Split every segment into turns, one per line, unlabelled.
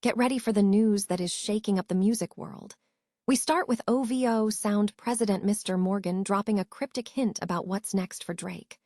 Get ready for the news that is shaking up the music world. We start with OVO Sound President Mr. Morgan dropping a cryptic hint about what's next for Drake.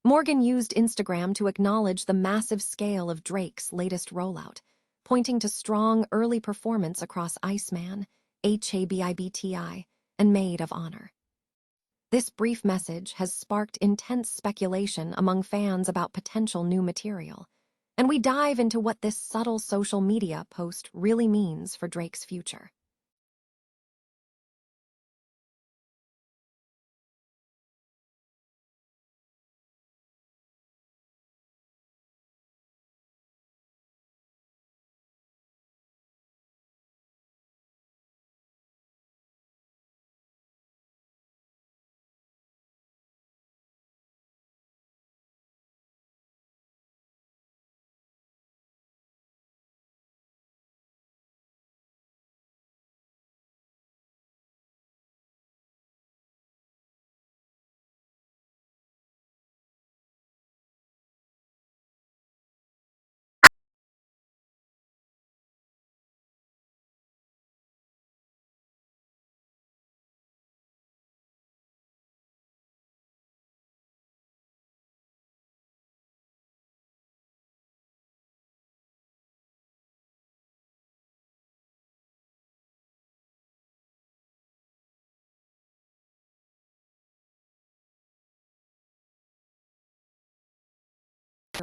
Morgan used Instagram to acknowledge the massive scale of Drake's latest rollout, pointing to strong early performance across Iceman, Habibti, and Maid of Honor. This brief message has sparked intense speculation among fans about potential new material, and we dive into what this subtle social media post really means for Drake's future.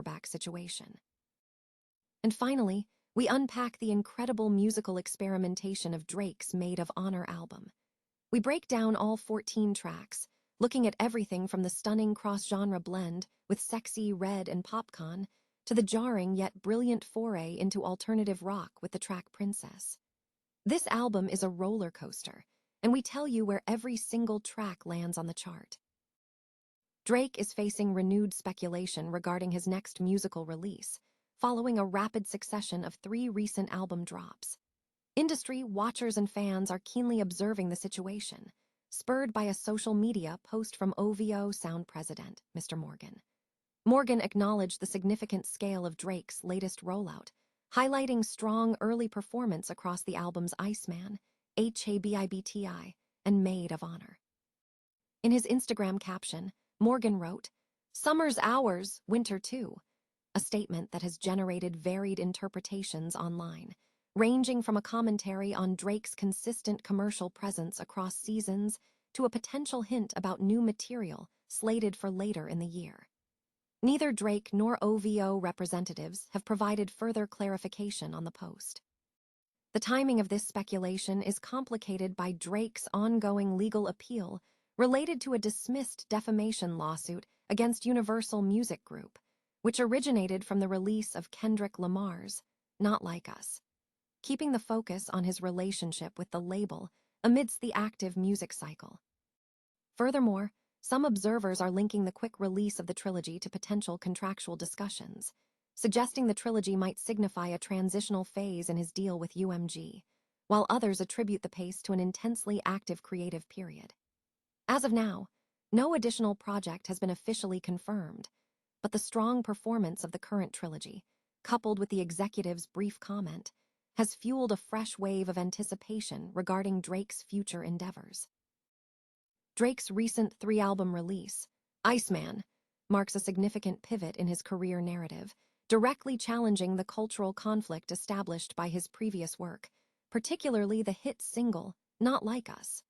Back situation. And finally, we unpack the incredible musical experimentation of Drake's Maid of Honor album. We break down all 14 tracks, looking at everything from the stunning cross-genre blend with sexy red and popcorn to the jarring yet brilliant foray into alternative rock with the track Princess. This album is a roller coaster, and we tell you where every single track lands on the chart. Drake is facing renewed speculation regarding his next musical release, following a rapid succession of 3 recent album drops. Industry watchers and fans are keenly observing the situation, spurred by a social media post from OVO Sound President, Mr. Morgan. Morgan acknowledged the significant scale of Drake's latest rollout, highlighting strong early performance across the albums Iceman, Habibti, and Maid of Honor. In his Instagram caption, Morgan wrote, "Summer's ours, winter too," a statement that has generated varied interpretations online, ranging from a commentary on Drake's consistent commercial presence across seasons to a potential hint about new material slated for later in the year. Neither Drake nor OVO representatives have provided further clarification on the post. The timing of this speculation is complicated by Drake's ongoing legal appeal related to a dismissed defamation lawsuit against Universal Music Group, which originated from the release of Kendrick Lamar's Not Like Us, keeping the focus on his relationship with the label amidst the active music cycle. Furthermore, some observers are linking the quick release of the trilogy to potential contractual discussions, suggesting the trilogy might signify a transitional phase in his deal with UMG, while others attribute the pace to an intensely active creative period. As of now, no additional project has been officially confirmed, but the strong performance of the current trilogy, coupled with the executive's brief comment, has fueled a fresh wave of anticipation regarding Drake's future endeavors. Drake's recent 3-album release, Iceman, marks a significant pivot in his career narrative, directly challenging the cultural conflict established by his previous work, particularly the hit single, Not Like Us.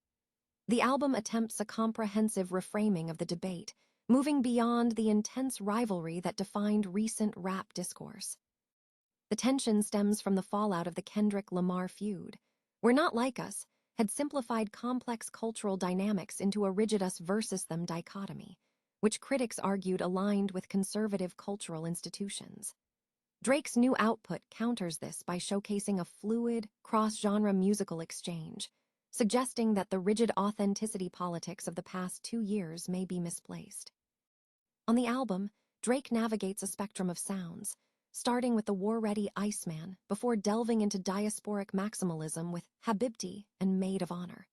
The album attempts a comprehensive reframing of the debate, moving beyond the intense rivalry that defined recent rap discourse. The tension stems from the fallout of the Kendrick Lamar feud, where Not Like Us had simplified complex cultural dynamics into a rigid us versus them dichotomy, which critics argued aligned with conservative cultural institutions. Drake's new output counters this by showcasing a fluid, cross-genre musical exchange, suggesting that the rigid authenticity politics of the past 2 years may be misplaced. On the album, Drake navigates a spectrum of sounds, starting with the war-ready Iceman before delving into diasporic maximalism with Habibti and Maid of Honor.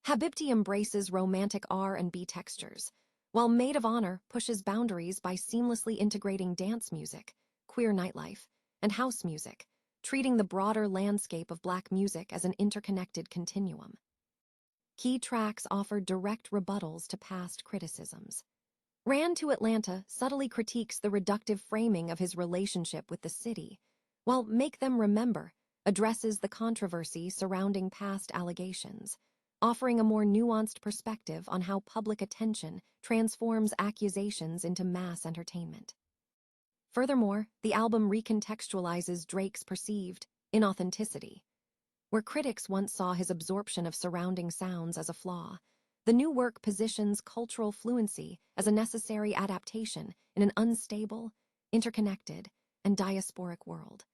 Habibti embraces romantic R&B textures, while Maid of Honor pushes boundaries by seamlessly integrating dance music, queer nightlife, and house music, treating the broader landscape of Black music as an interconnected continuum. Key tracks offered direct rebuttals to past criticisms. Ran to Atlanta subtly critiques the reductive framing of his relationship with the city, while Make Them Remember addresses the controversy surrounding past allegations, offering a more nuanced perspective on how public attention transforms accusations into mass entertainment. Furthermore, the album recontextualizes Drake's perceived inauthenticity. Where critics once saw his absorption of surrounding sounds as a flaw, the new work positions cultural fluency as a necessary adaptation in an unstable, interconnected, and diasporic world.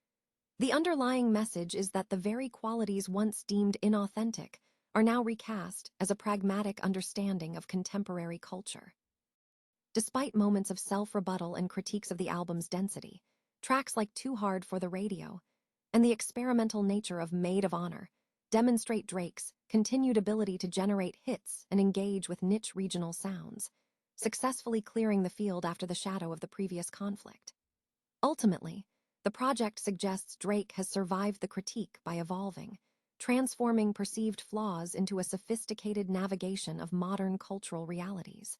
The underlying message is that the very qualities once deemed inauthentic are now recast as a pragmatic understanding of contemporary culture. Despite moments of self-rebuttal and critiques of the album's density, tracks like Too Hard for the Radio and the experimental nature of Maid of Honor demonstrate Drake's continued ability to generate hits and engage with niche regional sounds, successfully clearing the field after the shadow of the previous conflict. Ultimately, the project suggests Drake has survived the critique by evolving, transforming perceived flaws into a sophisticated navigation of modern cultural realities.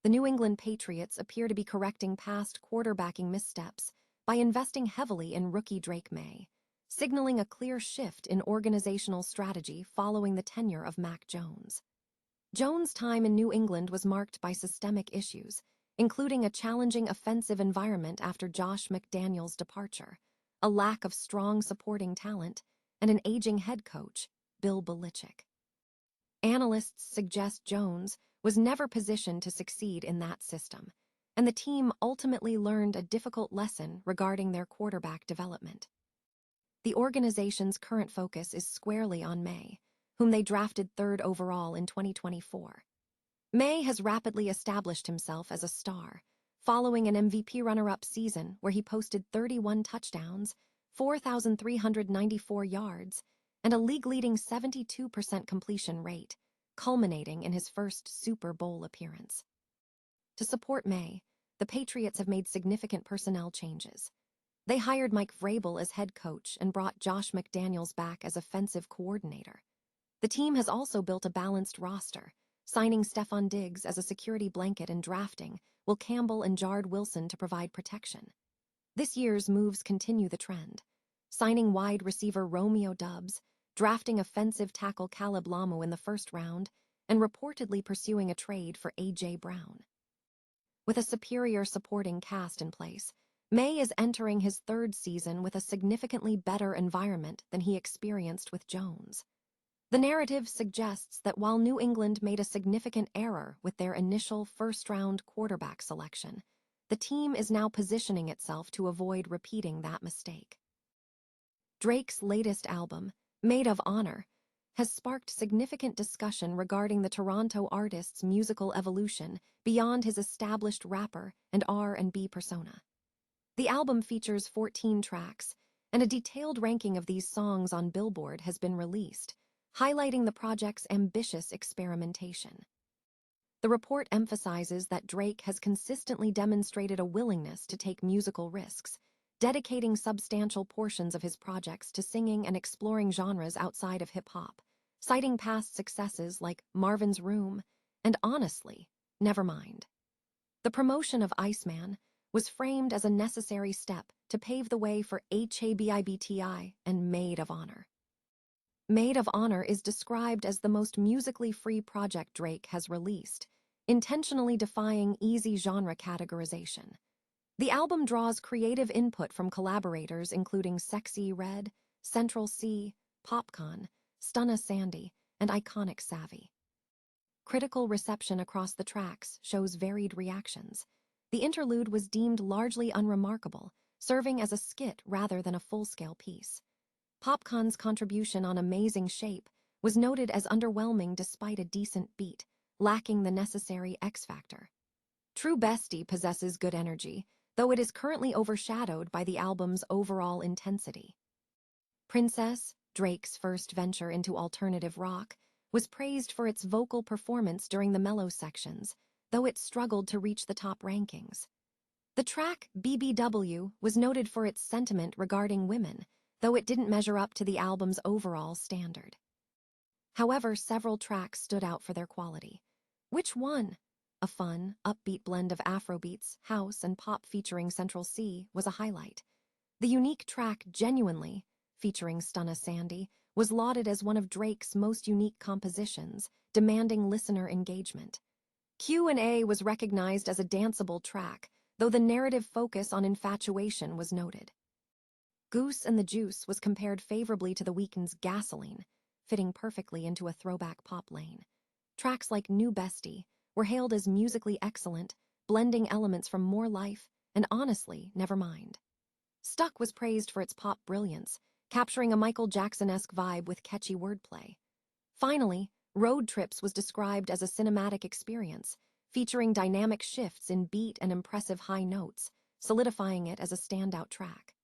The New England Patriots appear to be correcting past quarterbacking missteps by investing heavily in rookie Drake Maye, signaling a clear shift in organizational strategy following the tenure of Mac Jones. Jones' time in New England was marked by systemic issues, including a challenging offensive environment after Josh McDaniels' departure, a lack of strong supporting talent, and an aging head coach, Bill Belichick. Analysts suggest Jones was never positioned to succeed in that system, and the team ultimately learned a difficult lesson regarding their quarterback development. The organization's current focus is squarely on Maye, whom they drafted 3rd overall in 2024. Maye has rapidly established himself as a star, following an MVP runner-up season where he posted 31 touchdowns, 4,394 yards, and a league-leading 72% completion rate, culminating in his first Super Bowl appearance. To support Maye, the Patriots have made significant personnel changes. They hired Mike Vrabel as head coach and brought Josh McDaniels back as offensive coordinator. The team has also built a balanced roster, signing Stefon Diggs as a security blanket and drafting Will Campbell and Jard Wilson to provide protection. This year's moves continue the trend, signing wide receiver Romeo Doubs, drafting offensive tackle Caleb Lamu in the 1st round, and reportedly pursuing a trade for A.J. Brown. With a superior supporting cast in place, Maye is entering his 3rd season with a significantly better environment than he experienced with Jones. The narrative suggests that while New England made a significant error with their initial 1st-round quarterback selection, the team is now positioning itself to avoid repeating that mistake. Drake's latest album, Maid of Honor, has sparked significant discussion regarding the Toronto artist's musical evolution beyond his established rapper and R&B persona. The album features 14 tracks, and a detailed ranking of these songs on Billboard has been released, highlighting the project's ambitious experimentation. The report emphasizes that Drake has consistently demonstrated a willingness to take musical risks, dedicating substantial portions of his projects to singing and exploring genres outside of hip-hop, citing past successes like Marvin's Room and Honestly, Nevermind. The promotion of Iceman was framed as a necessary step to pave the way for HABIBTI and Maid of Honor. Maid of Honor is described as the most musically free project Drake has released, intentionally defying easy genre categorization. The album draws creative input from collaborators including Sexy Red, Central C, Popcaan, Stunna Sandy, and Iconic Savvy. Critical reception across the tracks shows varied reactions. The interlude was deemed largely unremarkable, serving as a skit rather than a full-scale piece. Popcaan's contribution on Amazing Shape was noted as underwhelming despite a decent beat, lacking the necessary X-factor. True Bestie possesses good energy, though it is currently overshadowed by the album's overall intensity. Princess, Drake's first venture into alternative rock, was praised for its vocal performance during the mellow sections, though it struggled to reach the top rankings. The track BBW was noted for its sentiment regarding women, though it didn't measure up to the album's overall standard. However, several tracks stood out for their quality. Which one? A fun, upbeat blend of Afrobeats, house, and pop featuring Central C was a highlight. The unique track Genuinely, featuring Stunna Sandy, was lauded as one of Drake's most unique compositions, demanding listener engagement. Q&A was recognized as a danceable track, though the narrative focus on infatuation was noted. Goose and the Juice was compared favorably to The Weeknd's Gasoline, fitting perfectly into a throwback pop lane. Tracks like New Bestie were hailed as musically excellent, blending elements from More Life and Honestly, Nevermind. Stuck was praised for its pop brilliance, capturing a Michael Jackson-esque vibe with catchy wordplay. Finally, Road Trips was described as a cinematic experience, featuring dynamic shifts in beat and impressive high notes, solidifying it as a standout track.